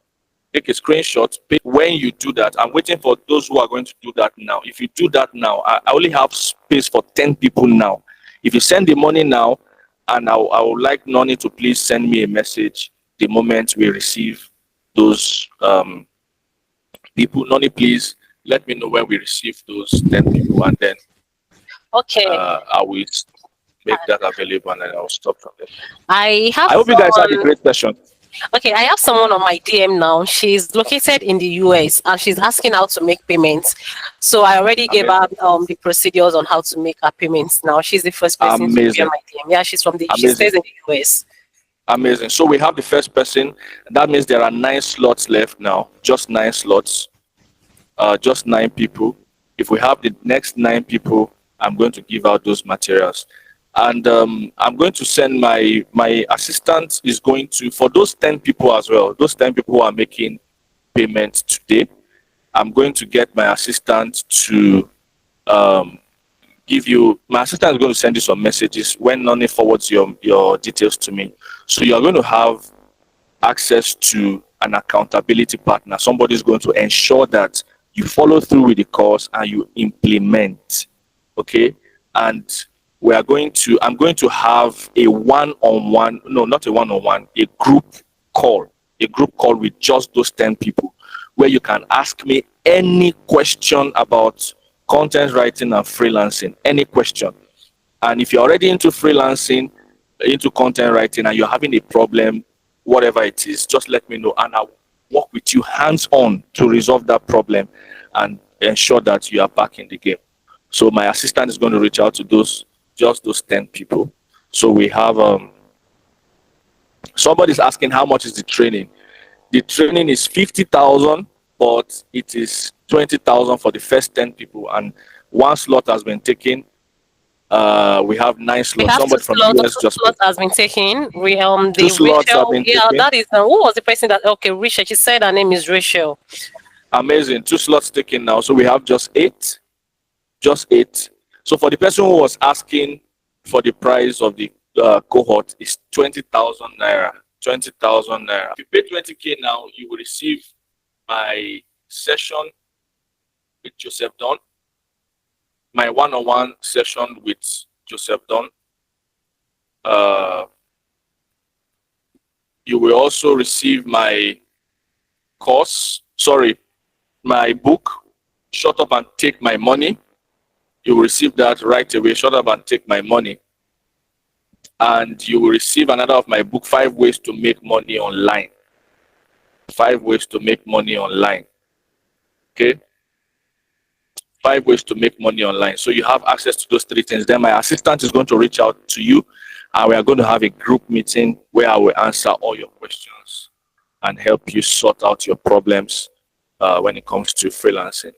Take a screenshot. When you do that, I'm waiting for those who are going to do that now. If you do that now, I only have space for 10 people now. If you send the money now, and I would like Noni to please send me a message the moment we receive those people. Noni, please let me know when we receive those 10 people, and then Okay. I will make that available, and then I'll stop from there. I hope you guys had a great session. Okay, I have someone on my DM now. She's located in the US and she's asking how to make payments. So I already gave her the procedures on how to make her payments now. She's the first person to be on my DM. Yeah, she's from she stays in the US. Amazing. So we have the first person. That means there are 9 slots left now. Just 9 slots. Just 9 people. If we have the next 9 people, I'm going to give out those materials. And I'm going to send my assistant is going to, for those 10 people as well, those 10 people who are making payments today, I'm going to get my assistant to give you, my assistant is going to send you some messages when Noni forwards your details to me. So you're going to have access to an accountability partner. Somebody is going to ensure that you follow through with the course and you implement. Okay? And I'm going to have a one-on-one, no, not a one-on-one, a group call with just those 10 people where you can ask me any question about content writing and freelancing, any question. And if you're already into freelancing, into content writing, and you're having a problem, whatever it is, just let me know and I'll work with you hands-on to resolve that problem and ensure that you are back in the game. So my assistant is going to reach out to just those 10 people. So we have somebody's asking how much is the training. The training is 50,000, but it is 20,000 for the first 10 people, and 1 slot has been taken. We have 9 slots. We have Somebody from the US just slot has been taken. We 2 slots have been taken. That is who was the person that Rachel. She said her name is Rachel. Amazing. 2 slots taken now. So we have just 8. Just 8. So for the person who was asking for the price of the cohort is 20,000 naira. 20,000 naira. If you pay 20K now, you will receive my session with Joseph Don, my one-on-one session with Joseph Don. You will also receive my my book, Shut Up and Take My Money. You will receive that right away, Shut Up and Take My Money. And you will receive another of my book, 5 Ways to Make Money Online. 5 Ways to Make Money Online. Okay? 5 ways to make money online. So you have access to those 3 things. Then my assistant is going to reach out to you, and we are going to have a group meeting where I will answer all your questions and help you sort out your problems when it comes to freelancing.